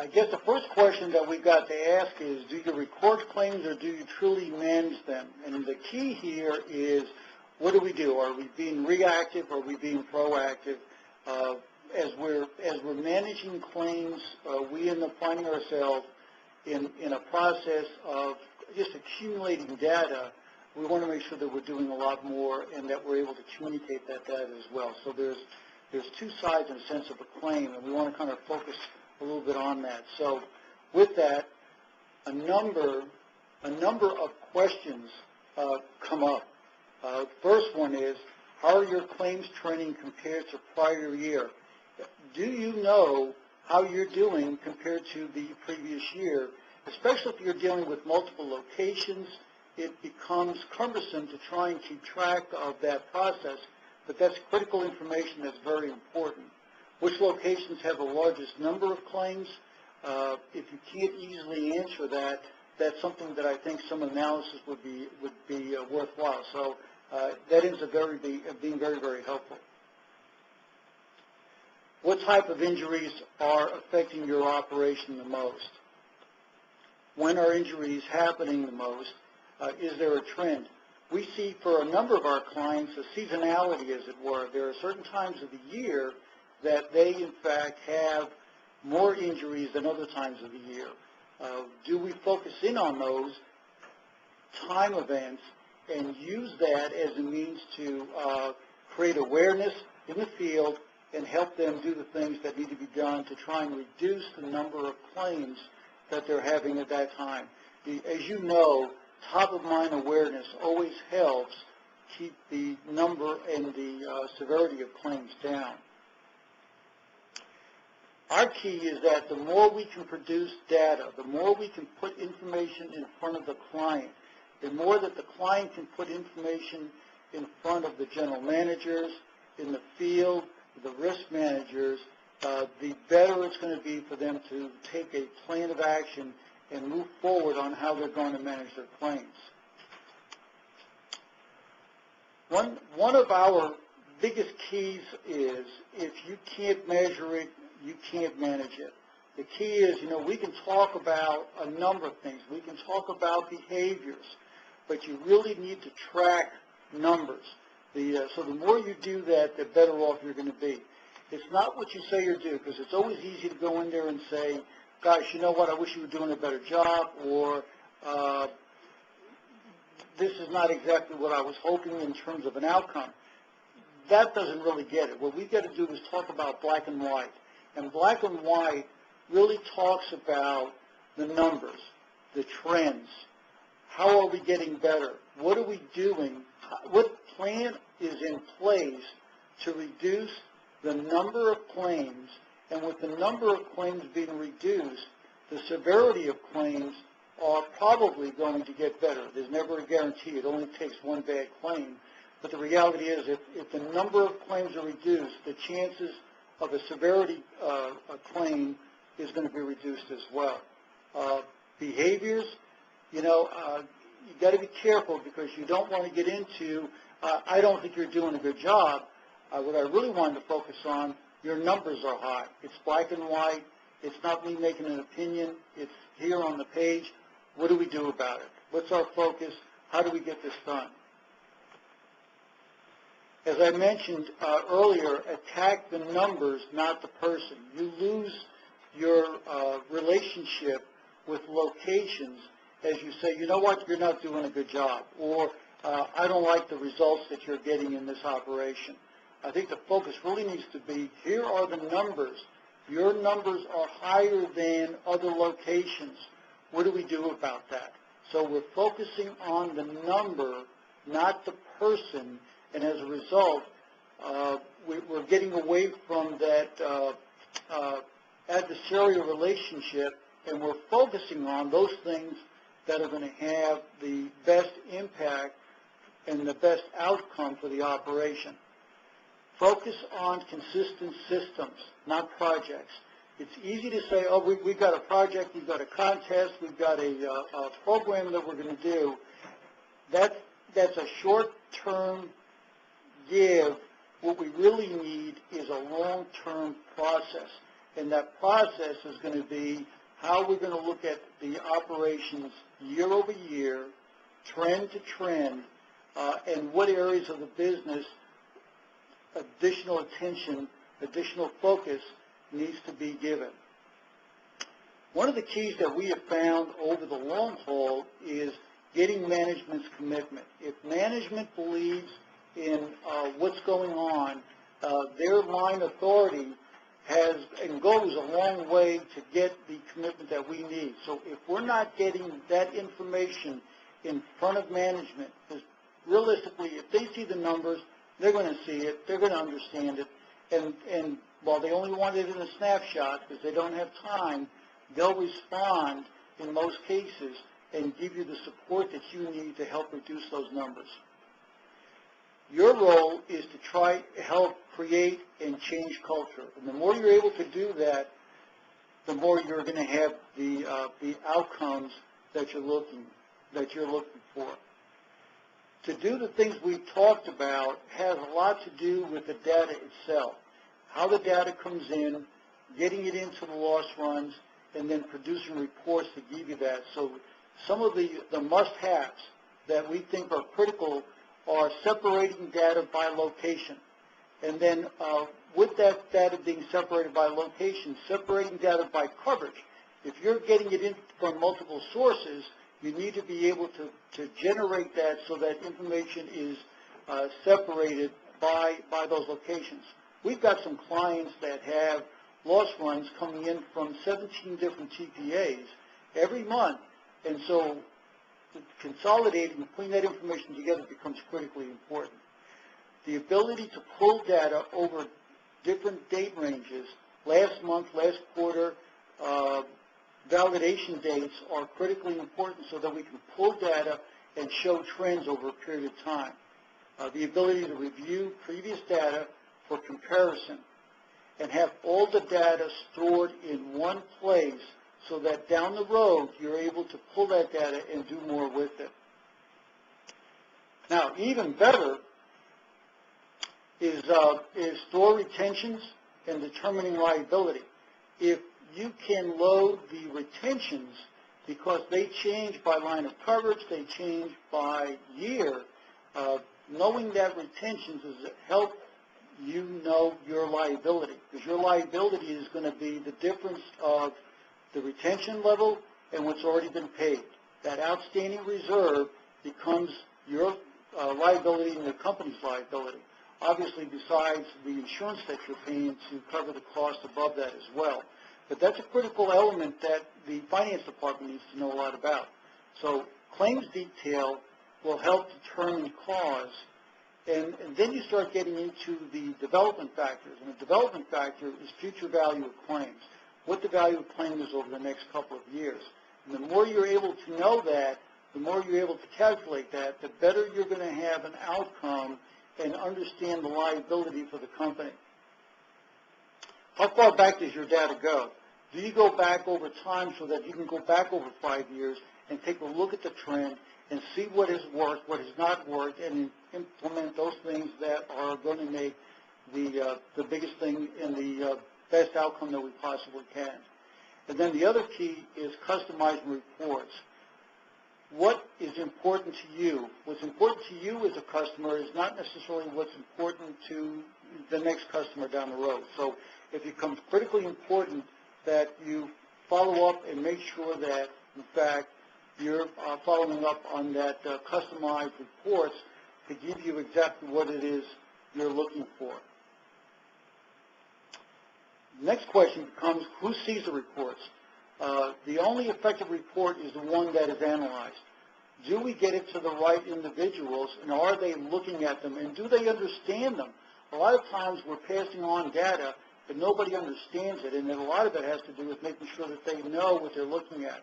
I guess the first question that we've got to ask is, do you record claims or do you truly manage them? And the key here is, what do we do? Are we being reactive or are we being proactive? As we're managing claims, we end up finding ourselves in a process of just accumulating data. We want to make sure that we're doing a lot more and that we're able to communicate that data as well. So there's two sides in a sense of a claim, and we want to kind of focus a little bit on that. So with that, a number of questions come up. First one is, how are your claims trending compared to prior year? Do you know how you're doing compared to the previous year? Especially if you're dealing with multiple locations, it becomes cumbersome to try and keep track of that process, but that's critical information that's very important. Which locations have the largest number of claims? If you can't easily answer that, that's something that I think some analysis would be worthwhile. So that ends up being very, very helpful. What type of injuries are affecting your operation the most? When are injuries happening the most? Is there a trend? We see for a number of our clients a seasonality, as it were. There are certain times of the year that they, in fact, have more injuries than other times of the year. Do we focus in on those time events and use that as a means to create awareness in the field and help them do the things that need to be done to try and reduce the number of claims that they're having at that time? As you know, top-of-mind awareness always helps keep the number and the severity of claims down. Our key is that the more we can produce data, the more we can put information in front of the client, the more that the client can put information in front of the general managers, in the field, the risk managers, the better it's going to be for them to take a plan of action and move forward on how they're going to manage their claims. One of our biggest keys is, if you can't measure it, you can't manage it. The key is, we can talk about a number of things. We can talk about behaviors, but you really need to track numbers. So the more you do that, the better off you're going to be. It's not what you say or do, because it's always easy to go in there and say, gosh, you know what, I wish you were doing a better job, or this is not exactly what I was hoping in terms of an outcome. That doesn't really get it. What we've got to do is talk about black and white. And black and white really talks about the numbers, the trends. How are we getting better? What are we doing? What plan is in place to reduce the number of claims? And with the number of claims being reduced, the severity of claims are probably going to get better. There's never a guarantee. It only takes one bad claim. But the reality is, if the number of claims are reduced, the chances of a severity a claim is going to be reduced as well. Behaviors, you got to be careful, because you don't want to get into, I don't think you're doing a good job. What I really wanted to focus on, your numbers are high. It's black and white. It's not me making an opinion. It's here on the page. What do we do about it? What's our focus? How do we get this done? As I mentioned earlier, attack the numbers, not the person. You lose your relationship with locations as you say, you know what, you're not doing a good job, or I don't like the results that you're getting in this operation. I think the focus really needs to be, here are the numbers. Your numbers are higher than other locations. What do we do about that? So we're focusing on the number, not the person, and as a result, we're getting away from that adversarial relationship, and we're focusing on those things that are going to have the best impact and the best outcome for the operation. Focus on consistent systems, not projects. It's easy to say, oh, we've got a project, we've got a contest, we've got a program that we're going to do. That's a short-term give. What we really need is a long-term process. And that process is going to be how we're going to look at the operations year over year, trend to trend, and what areas of the business additional attention, additional focus needs to be given. One of the keys that we have found over the long haul is getting management's commitment. If management believes in what's going on, their line authority has and goes a long way to get the commitment that we need. So if we're not getting that information in front of management, because realistically, if they see the numbers, they're going to see it, they're going to understand it, and while they only want it in a snapshot because they don't have time, they'll respond in most cases and give you the support that you need to help reduce those numbers. Your role is to try to help create and change culture. And the more you're able to do that, the more you're going to have the outcomes that you're looking for. To do the things we've talked about has a lot to do with the data itself, how the data comes in, getting it into the loss runs, and then producing reports to give you that. So some of the must-haves that we think are critical are separating data by location. And then with that data being separated by location, separating data by coverage. If you're getting it in from multiple sources, you need to be able to generate that so that information is separated by those locations. We've got some clients that have loss runs coming in from 17 different TPAs every month, and so consolidating and putting that information together becomes critically important. The ability to pull data over different date ranges, last month, last quarter, validation dates are critically important so that we can pull data and show trends over a period of time. The ability to review previous data for comparison and have all the data stored in one place so that down the road you're able to pull that data and do more with it. Now, even better is store retentions and determining liability. If you can load the retentions because they change by line of coverage, they change by year, knowing that retentions is help you know your liability, because your liability is going to be the difference of the retention level and what's already been paid. That outstanding reserve becomes your liability and the company's liability. Obviously, besides the insurance that you're paying to cover the cost above that as well. But that's a critical element that the finance department needs to know a lot about. So claims detail will help determine cause, and then you start getting into the development factors. And the development factor is future value of claims, what the value of claim is over the next couple of years. And the more you're able to know that, the more you're able to calculate that, the better you're going to have an outcome and understand the liability for the company. How far back does your data go? Do you go back over time so that you can go back over 5 years and take a look at the trend and see what has worked, what has not worked, and implement those things that are going to make the biggest thing and the best outcome that we possibly can? And then the other key is customizing reports. What is important to you? What's important to you as a customer is not necessarily what's important to the next customer down the road. So it becomes critically important that you follow up and make sure that, in fact, you're following up on that customized reports to give you exactly what it is you're looking for. The next question becomes, who sees the reports? The only effective report is the one that is analyzed. Do we get it to the right individuals, and are they looking at them, and do they understand them? A lot of times we're passing on data, but nobody understands it, and then a lot of it has to do with making sure that they know what they're looking at.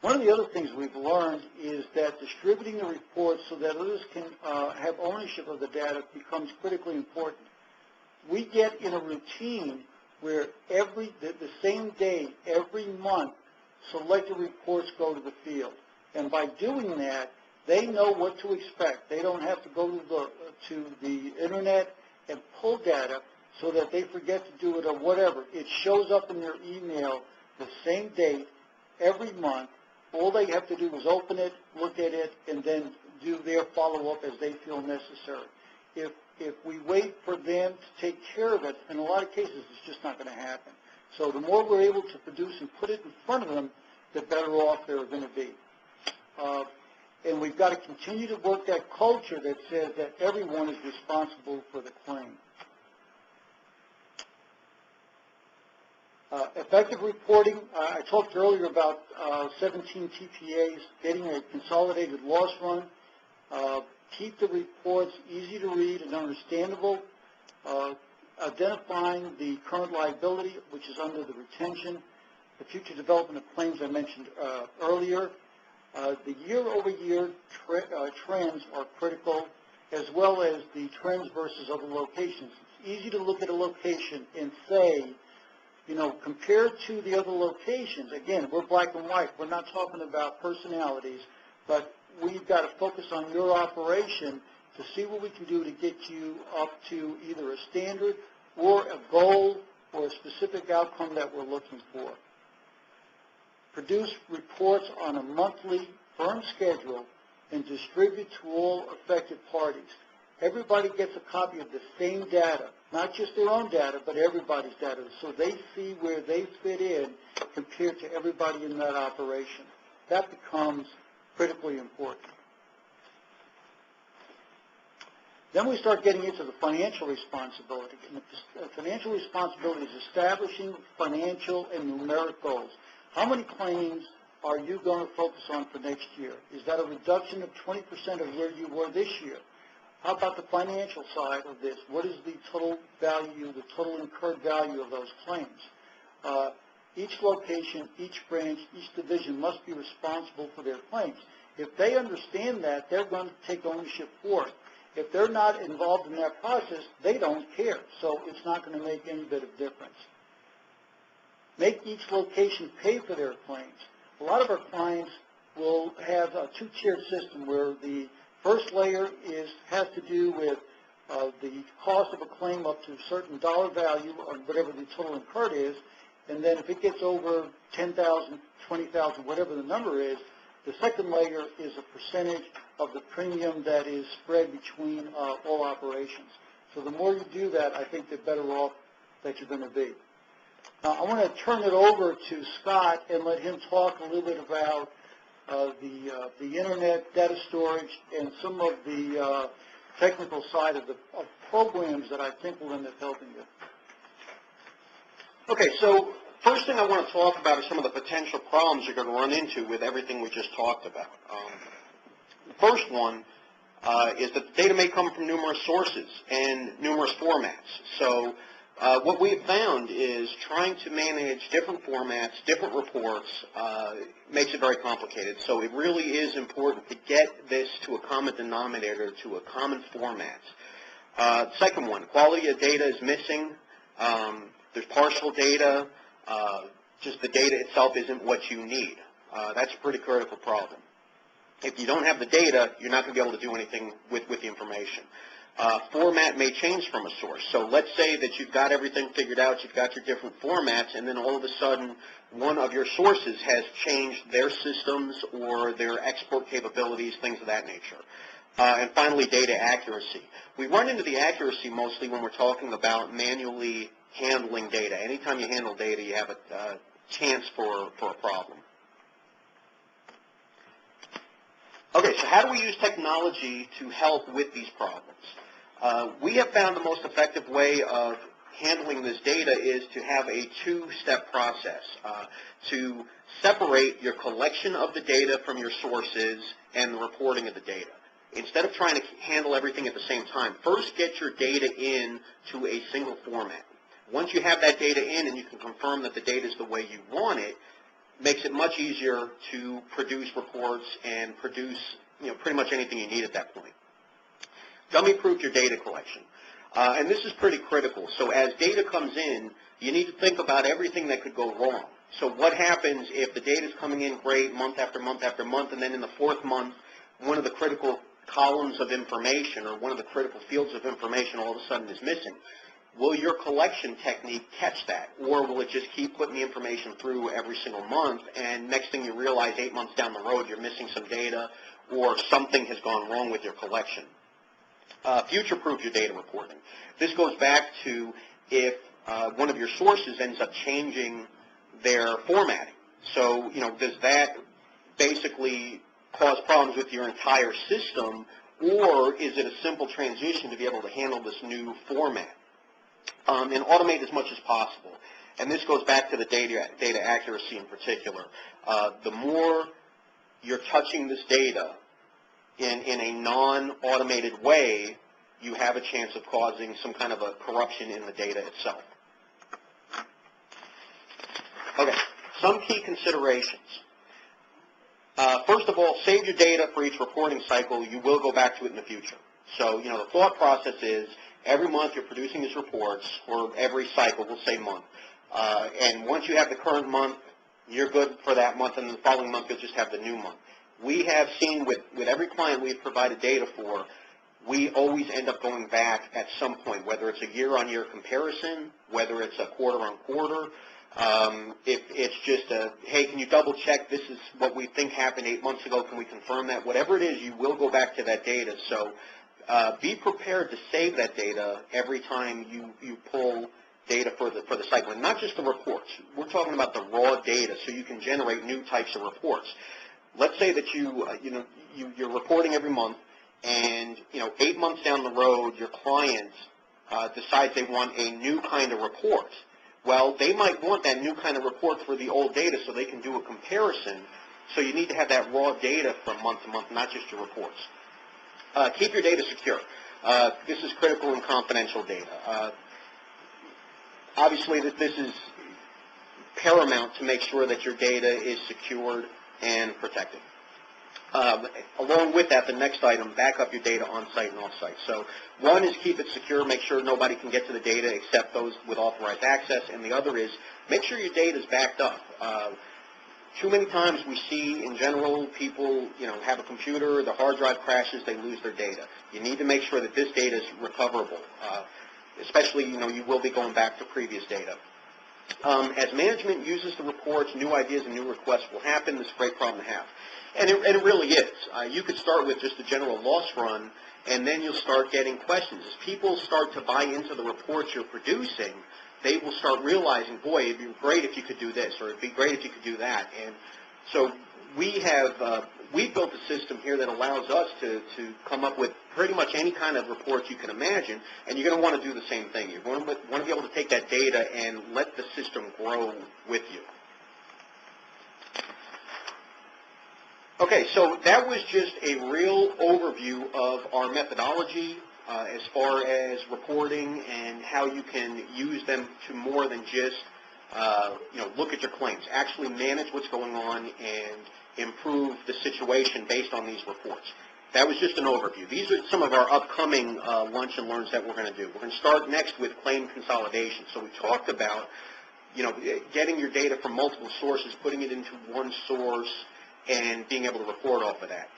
One of the other things we've learned is that distributing the reports so that others can have ownership of the data becomes critically important. We get in a routine where the same day, every month, selected reports go to the field. And by doing that, they know what to expect. They don't have to go to the internet and pull data. so that they forget to do it or whatever. It shows up in their email the same date every month. All they have to do is open it, look at it, and then do their follow-up as they feel necessary. If we wait for them to take care of it, in a lot of cases, it's just not going to happen. So the more we're able to produce and put it in front of them, the better off they're going to be. And we've got to continue to work that culture that says that everyone is responsible for the claim. Effective reporting, I talked earlier about 17 TPAs, getting a consolidated loss run. Keep the reports easy to read and understandable. Identifying the current liability, which is under the retention. The future development of claims I mentioned earlier. The year-over-year trends are critical, as well as the trends versus other locations. It's easy to look at a location and say, you know, compared to the other locations, again, we're black and white. We're not talking about personalities, but we've got to focus on your operation to see what we can do to get you up to either a standard or a goal or a specific outcome that we're looking for. Produce reports on a monthly firm schedule and distribute to all affected parties. Everybody gets a copy of the same data, not just their own data, but everybody's data, so they see where they fit in compared to everybody in that operation. That becomes critically important. Then we start getting into the financial responsibility. And the financial responsibility is establishing financial and numeric goals. How many claims are you going to focus on for next year? Is that a reduction of 20% of where you were this year? How about the financial side of this? What is the total value, the total incurred value of those claims? Each location, each branch, each division must be responsible for their claims. If they understand that, they're going to take ownership for it. If they're not involved in that process, they don't care. So it's not going to make any bit of difference. Make each location pay for their claims. A lot of our clients will have a two-tiered system where the first layer has to do with the cost of a claim up to a certain dollar value or whatever the total incurred is, and then if it gets over $10,000, $20,000, whatever the number is, the second layer is a percentage of the premium that is spread between all operations. So the more you do that, I think the better off that you're going to be. Now, I want to turn it over to Scott and let him talk a little bit about the internet data storage and some of the technical side of programs that I think will end up helping you. Okay, so first thing I want to talk about are some of the potential problems you're going to run into with everything we just talked about. The first one is that the data may come from numerous sources and numerous formats. So what we've found is trying to manage different formats, different reports, makes it very complicated. So it really is important to get this to a common denominator, to a common format. Second one, quality of data is missing. There's partial data. Just the data itself isn't what you need. That's a pretty critical problem. If you don't have the data, you're not going to be able to do anything with the information. Format may change from a source. So let's say that you've got everything figured out, you've got your different formats, and then all of a sudden one of your sources has changed their systems or their export capabilities, things of that nature. And finally, data accuracy. We run into the accuracy mostly when we're talking about manually handling data. Anytime you handle data, you have a chance for a problem. Okay, so how do we use technology to help with these problems? We have found the most effective way of handling this data is to have a two-step process, to separate your collection of the data from your sources and the reporting of the data. Instead of trying to handle everything at the same time, first get your data in to a single format. Once you have that data in and you can confirm that the data is the way you want it, makes it much easier to produce reports and produce, pretty much anything you need at that point. Dummy-proof your data collection. And this is pretty critical. So as data comes in, you need to think about everything that could go wrong. So what happens if the data is coming in great month after month after month, and then in the fourth month, one of the critical columns of information or one of the critical fields of information all of a sudden is missing? will your collection technique catch that? Or will it just keep putting the information through every single month, and next thing you realize 8 months down the road you're missing some data or something has gone wrong with your collection? Future-proof your data reporting. This goes back to if one of your sources ends up changing their formatting. So, does that basically cause problems with your entire system, or is it a simple transition to be able to handle this new format? And automate as much as possible. And this goes back to the data accuracy in particular. The more you're touching this data in a non-automated way, you have a chance of causing some kind of a corruption in the data itself. Okay, some key considerations. First of all, save your data for each reporting cycle. You will go back to it in the future. So, the thought process is every month you're producing these reports, or every cycle, we'll say month. And once you have the current month, you're good for that month, and the following month you'll just have the new month. We have seen with every client we've provided data for, we always end up going back at some point, whether it's a year-on-year comparison, whether it's a quarter-on-quarter. If it's just hey, can you double-check this is what we think happened 8 months ago, can we confirm that? Whatever it is, you will go back to that data. So be prepared to save that data every time you pull data for the cycle, and not just the reports. We're talking about the raw data, so you can generate new types of reports. Let's say that you're reporting every month, and 8 months down the road, your client decides they want a new kind of report. Well, they might want that new kind of report for the old data so they can do a comparison. So you need to have that raw data from month to month, not just your reports. Keep your data secure. This is critical and confidential data. Obviously, this is paramount to make sure that your data is secured and protected. Along with that, the next item, back up your data on-site and off-site. So one is keep it secure, make sure nobody can get to the data except those with authorized access, and the other is make sure your data is backed up. Too many times we see, in general, people, have a computer, the hard drive crashes, they lose their data. You need to make sure that this data is recoverable, especially, you will be going back to previous data. As management uses the reports, new ideas and new requests will happen. This is a great problem to have. And it really is. You could start with just a general loss run, and then you'll start getting questions. As people start to buy into the reports you're producing, they will start realizing, boy, it'd be great if you could do this, or it'd be great if you could do that. And so we've built a system here that allows us to come up with pretty much any kind of report you can imagine, and you're going to want to do the same thing. You're going to want to be able to take that data and let the system grow with you. Okay, so that was just a real overview of our methodology as far as reporting and how you can use them to more than just look at your claims. Actually manage what's going on and improve the situation based on these reports. That was just an overview. These are some of our upcoming lunch and learns that we're going to do. We're going to start next with claim consolidation. So we talked about getting your data from multiple sources, putting it into one source, and being able to report off of that.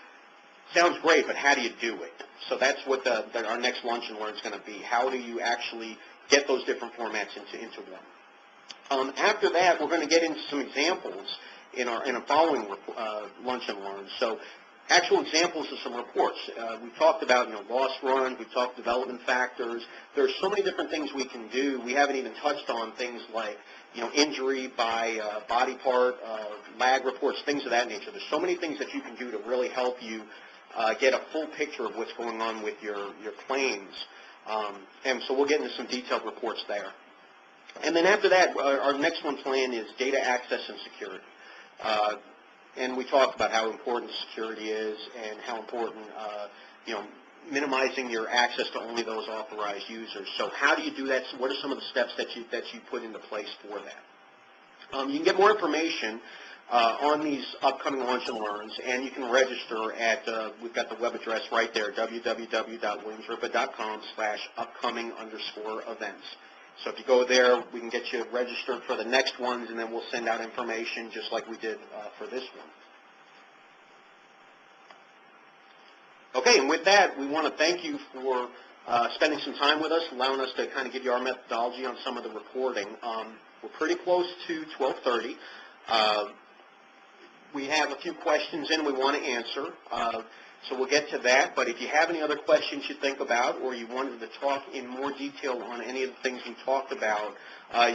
Sounds great, but how do you do it? So that's what our next lunch and learn is going to be. How do you actually get those different formats into one? After that, we're going to get into some examples in a following lunch and learn. So actual examples of some reports. We talked about loss runs. We talked development factors. There's so many different things we can do. We haven't even touched on things like injury by body part, lag reports, things of that nature. There's so many things that you can do to really help you get a full picture of what's going on with your claims. And so we'll get into some detailed reports there. And then after that, our next one plan is data access and security. And we talked about how important security is and how important, minimizing your access to only those authorized users. So how do you do that? So what are some of the steps that you put into place for that? You can get more information on these upcoming lunch and learns, and you can register at, we've got the web address right there, www.williamsripa.com/upcoming_events. So if you go there, we can get you registered for the next ones, and then we'll send out information just like we did for this one. Okay, and with that, we want to thank you for spending some time with us, allowing us to kind of give you our methodology on some of the reporting. We're pretty close to 12:30. We have a few questions in we want to answer, so we'll get to that. But if you have any other questions you think about, or you wanted to talk in more detail on any of the things we talked about,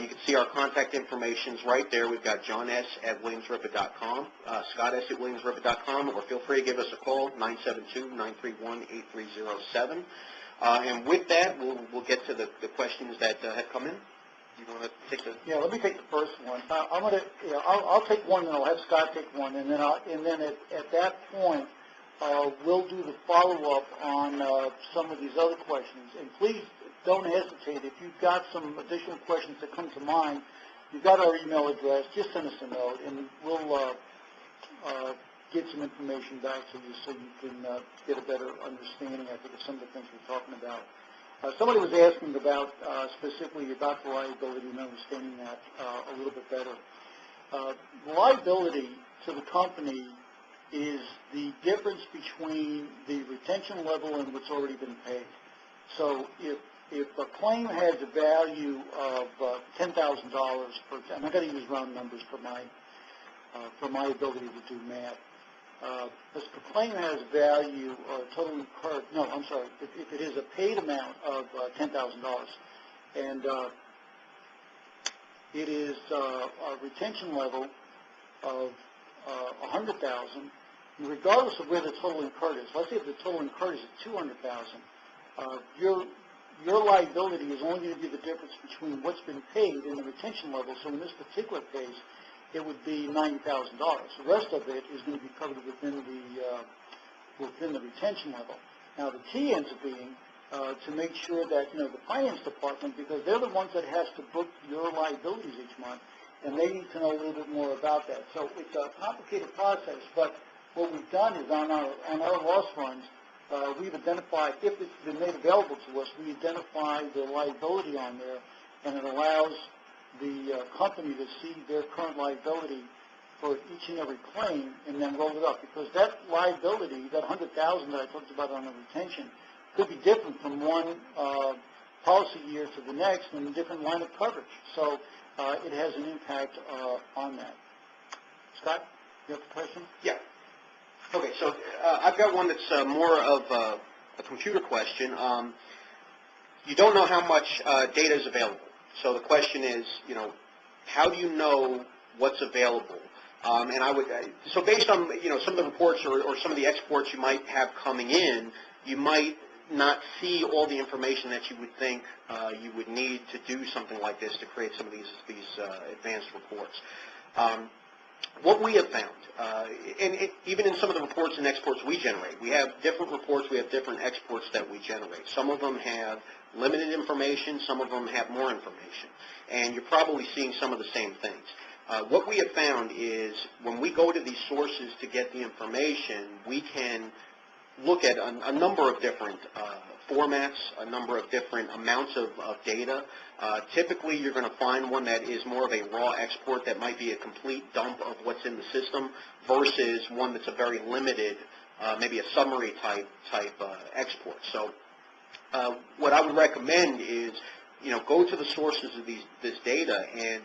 you can see our contact information is right there. We've got John S. at WilliamsRippett.com, Scott S. at WilliamsRippett.com, or feel free to give us a call, 972-931-8307. And with that, we'll get to the questions that have come in. You want to take the? Yeah, let me take the first one. I'm going to, I'll take one, and I'll have Scott take one, and then at that point, we'll do the follow-up on some of these other questions. And please don't hesitate. If you've got some additional questions that come to mind, you've got our email address. Just send us a note, and we'll get some information back to you so you can get a better understanding, I think, of some of the things we're talking about. Somebody was asking about, specifically about the liability and understanding that a little bit better. Liability to the company is the difference between the retention level and what's already been paid. So if a claim has a value of $10,000, and I've got to use round numbers for my ability to do math. If the claim has value total incurred, no, I'm sorry, if it is a paid amount of $10,000 and it is a retention level of $100,000, regardless of where the total incurred is. Let's say if the total incurred is at $200,000, your liability is only going to be the difference between what's been paid and the retention level. So in this particular case, it would be $90,000. The rest of it is going to be covered within the retention level. Now the key ends up being to make sure that the finance department, because they're the ones that has to book your liabilities each month, and they need to know a little bit more about that. So it's a complicated process, but what we've done is on our loss runs, we've identified, if it's been made available to us, we identify the liability on there, and it allows the company to see their current liability for each and every claim and then roll it up, because that liability, that $100,000 that I talked about on the retention, could be different from one policy year to the next and a different line of coverage. So it has an impact on that. Scott, you have a question? Yeah. Okay, so I've got one that's more of a computer question. You don't know how much data is available. So the question is, how do you know what's available? And so based on, some of the reports or some of the exports you might have coming in, you might not see all the information that you would think you would need to do something like this to create some of these advanced reports. What we have found, and even in some of the reports and exports we generate, we have different reports, we have different exports that we generate. Some of them have limited information, some of them have more information, and you're probably seeing some of the same things. What we have found is when we go to these sources to get the information, we can look at a number of different formats, a number of different amounts of data. Typically, you're going to find one that is more of a raw export that might be a complete dump of what's in the system versus one that's a very limited, maybe a summary type export. So what I would recommend is, go to the sources of this data and,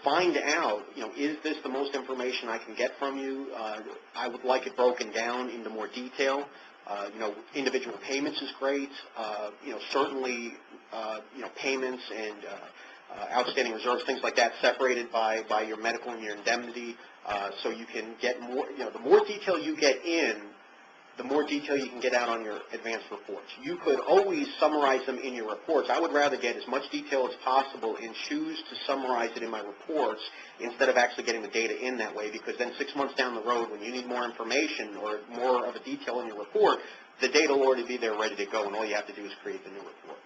find out, is this the most information I can get from you? I would like it broken down into more detail. Individual payments is great. Certainly, payments and outstanding reserves, things like that, separated by your medical and your indemnity, so you can get more. The more detail you get in, the more detail you can get out on your advanced reports. You could always summarize them in your reports. I would rather get as much detail as possible and choose to summarize it in my reports instead of actually getting the data in that way, because then 6 months down the road, when you need more information or more of a detail in your report, the data will already be there ready to go, and all you have to do is create the new report.